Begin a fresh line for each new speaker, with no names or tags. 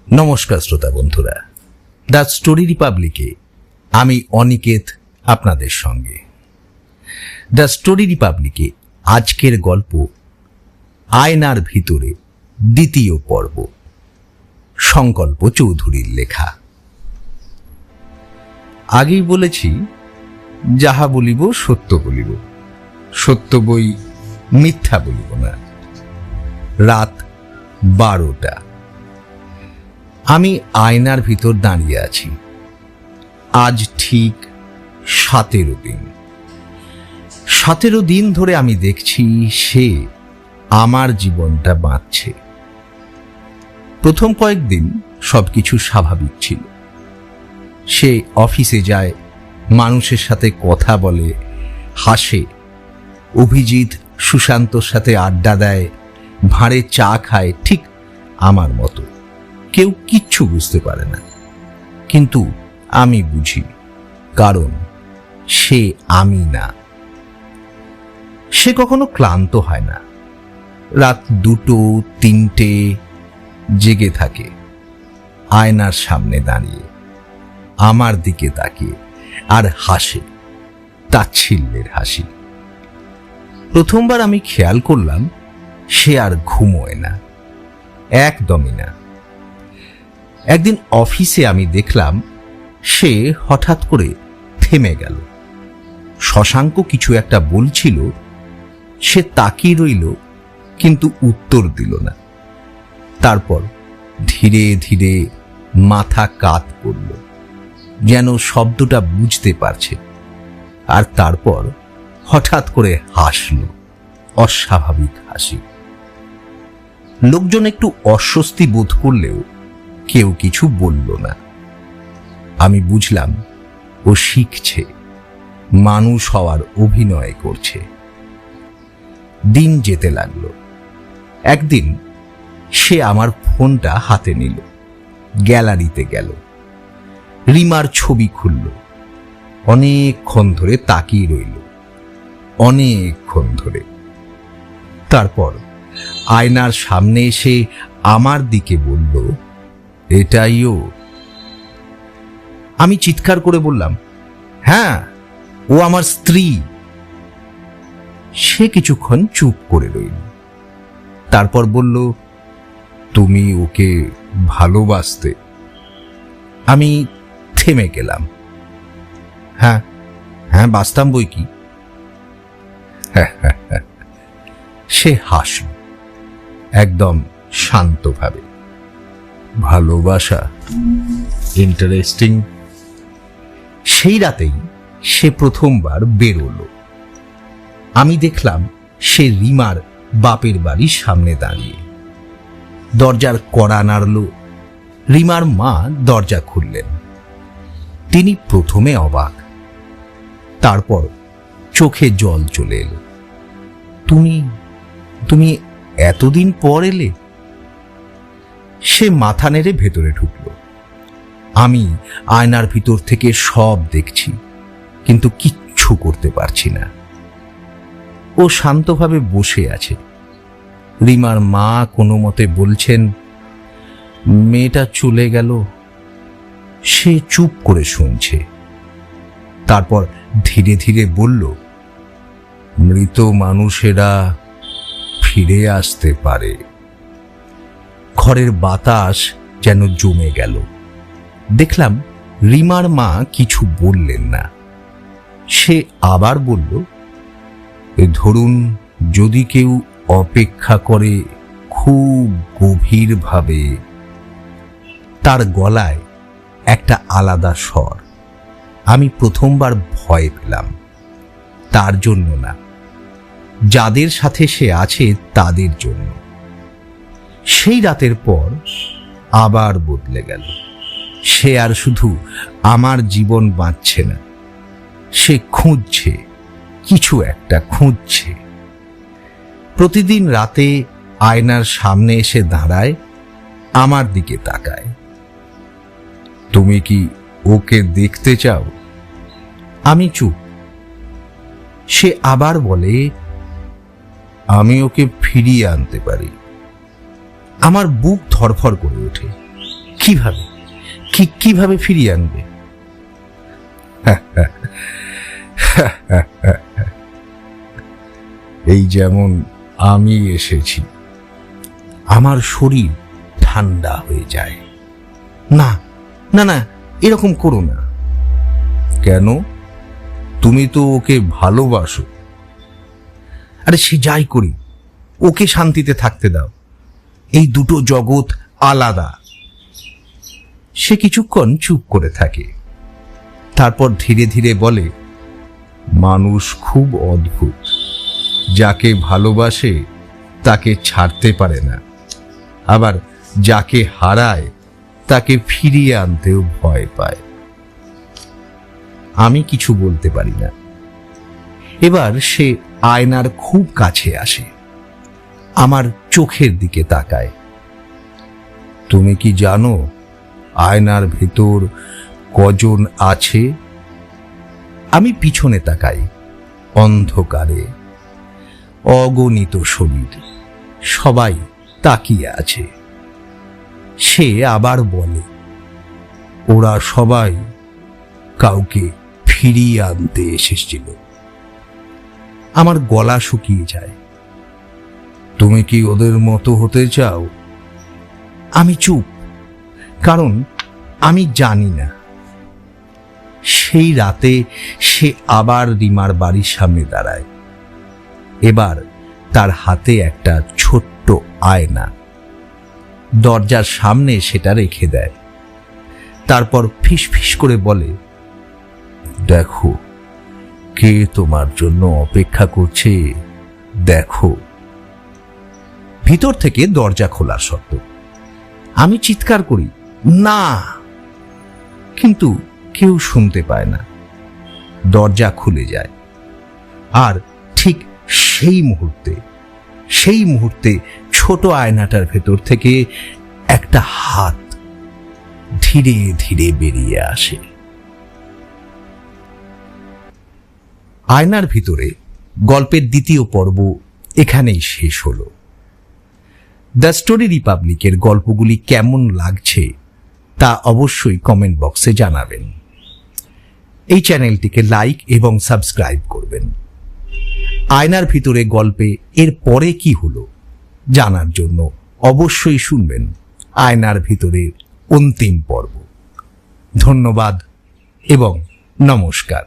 নমস্কার শ্রোতা বন্ধুরা, দ্য স্টোরি রিপাবলিকে আমি অনিকেত আপনাদের সঙ্গে। দ্য স্টোরি রিপাবলিকে আজকের গল্প আয়নার ভিতরে দ্বিতীয় পর্ব, সংকল্প চৌধুরীর লেখা। আগেই বলেছি, যাহা বলিব সত্য বলিব, সত্য বই মিথ্যা বলিব না। রাত 12টা। আমি আয়নার ভিতর দাঁড়িয়ে আছি। আজ ঠিক 17 দিন। 17 দিন ধরে আমি দেখছি সে আমার জীবনটা বাঁচছে। প্রথম কয়েকদিন সবকিছু স্বাভাবিক ছিল। সে অফিসে যায়, মানুষের সাথে কথা বলে, হাসে। অভিজিৎ সুশান্তর সাথে আড্ডা দেয়, ভাঁড়ে চা খায়, ঠিক আমার মতো। কেউ কিচ্ছু বুঝতে পারে না, কিন্তু আমি বুঝি, কারণ সে আমি না। সে কখনো ক্লান্ত হয় না। রাত 2, 3টে জেগে থাকে, আয়নার সামনে দাঁড়িয়ে, আমার দিকে তাকিয়ে, আর হাসে, তাচ্ছিল্যের হাসি। প্রথমবার আমি খেয়াল করলাম সে আর ঘুমোয় না, একদমই না। একদিন অফিসে আমি দেখলাম সে হঠাৎ করে থেমে গেল। শশাঙ্ক কিছু একটা বলছিল, সে তাকিয়ে রইল, কিন্তু উত্তর দিল না। তারপর ধীরে ধীরে মাথা কাত করল, যেন শব্দটা বুঝতে পারছে। আর তারপর হঠাৎ করে হাসল, অস্বাভাবিক হাসি। লোকজন একটু অস্বস্তি বোধ করলেও কেউ কিছু বলল না। আমি বুঝলাম ও শিখছে, মানুষ হওয়ার অভিনয় করছে। দিন যেতে লাগলো। একদিন সে আমার ফোনটা হাতে নিল, গ্যালারিতে গেল, রিমার ছবি খুলল। অনেকক্ষণ ধরে তাকিয়ে রইল, অনেকক্ষণ ধরে। তারপর আয়নার সামনে এসে আমার দিকে বলল, এটাই ও? আমি চিৎকার করে বললাম, হ্যাঁ, ও আমার স্ত্রী। সে কিছুক্ষণ চুপ করে রইল, তারপর বলল, তুমি ওকে ভালোবাসতে? আমি থেমে গেলাম। হ্যাঁ হ্যাঁ, বাসতাম বই কি। সে হাসল, একদম শান্তভাবে। ভালোবাসা, ইন্টারেস্টিং। সেই রাতেই সে প্রথমবার বেরোলো। আমি দেখলাম সে রিমার বাপের বাড়ির সামনে দাঁড়িয়ে। দরজার কড়া নাড়ল। রিমার মা দরজা খুললেন। তিনি প্রথমে অবাক, তারপর চোখে জল চলে এলো। তুমি এতদিন পর এলে? সে মাথা নেড়ে ভেতরে ঢুকলো। আমি আয়নার ভিতর থেকে সব দেখছি, কিন্তু কিচ্ছু করতে পারছি না। ও শান্তভাবে বসে আছে। রিমার মা কোনো মতে বলছেন, মেয়েটা চলে গেল। সে চুপ করে শুনছে, তারপর ধীরে ধীরে বলল, মৃত মানুষেরা ফিরে আসতে পারে। ঘরের বাতাস যেন জমে গেল। দেখলাম রিমার মা কিছু বললেন না। সে আবার বলল, ধরুন যদি কেউ অপেক্ষা করে খুব গভীরভাবে। তার গলায় একটা আলাদা স্বর। আমি প্রথমবার ভয় পেলাম, তার জন্য না, যাদের সাথে সে আছে তাদের জন্য। সেই রাতের পর আবার বদলে গেল। সে আর শুধু আমার জীবন বাঁচছে না, সে খুঁজছে, কিছু একটা খুঁজছে। প্রতিদিন রাতে আয়নার সামনে এসে দাঁড়ায়, আমার দিকে তাকায়। তুমি কি ওকে দেখতে চাও? আমি চুপ। সে আবার বলে, আমি ওকে ফিরিয়ে আনতে পারি। আমার বুক ধড়ফড় করে ওঠে। কিভাবে কিভাবে ফিরিয়ে আনবে? এই যেমন আমি এসেছি, আমার শরীর ঠান্ডা হয়ে যায়। না না না, এরকম করো না। কেন? তুমি তো ওকে ভালোবাসো। আরে সে যাই করি, ওকে শান্তিতে থাকতে দাও। এই দুটো জগৎ আলাদা। সে কিছুক্ষণ চুপ করে থাকে, তারপর ধীরে ধীরে বলে, মানুষ খুব অদ্ভুত। যাকে ভালোবাসে তাকে ছাড়তে পারে না, আবার যাকে হারায় তাকে ফিরিয়ে আনতেও ভয় পায়। আমি কিছু বলতে পারি না। এবার সে আয়নার খুব কাছে আসে, আমার চোখের দিকে তাকায়। তুমি কি জানো আয়নার ভেতর কজন আছে? আমি পিছনে তাকাই। অন্ধকারে অগণিত শরীর, সবাই তাকিয়ে আছে। সে আবার বলে, ওরা সবাই কাউকে ফিরিয়ে আনতে এসেছিল। আমার গলা শুকিয়ে যায়। তুমি কি ওদের মতো হতে চাও? আমি চুপ, কারণ আমি জানি না। সেই রাতে সে আবার রিমার বাড়ির সামনে দাঁড়ায়। এবার তার হাতে একটা ছোট্ট আয়না। দরজার সামনে সেটা রেখে দেয়। তারপর ফিস ফিস করে বলে, দেখো কে তোমার জন্য অপেক্ষা করছে, দেখো। ভিতর থেকে দরজা খোলার শব্দ। আমি চিৎকার করি, না, কিন্তু কেউ শুনতে পায় না। দরজা খুলে যায়, আর ঠিক সেই মুহূর্তে ছোট আয়নাটার ভেতর থেকে একটা হাত ধীরে ধীরে বেরিয়ে আসে। আয়নার ভিতরে গল্পের দ্বিতীয় পর্ব এখানেই শেষ হলো। দ্য স্টোরি রিপাবলিকের গল্পগুলি কেমন লাগছে তা অবশ্যই কমেন্ট বক্সে জানাবেন। এই চ্যানেলটিকে লাইক এবং সাবস্ক্রাইব করবেন। আয়নার ভিতরে গল্পে এর পরে কি হলো জানার জন্য অবশ্যই শুনবেন আয়নার ভিতরের অন্তিম পর্ব। ধন্যবাদ এবং নমস্কার।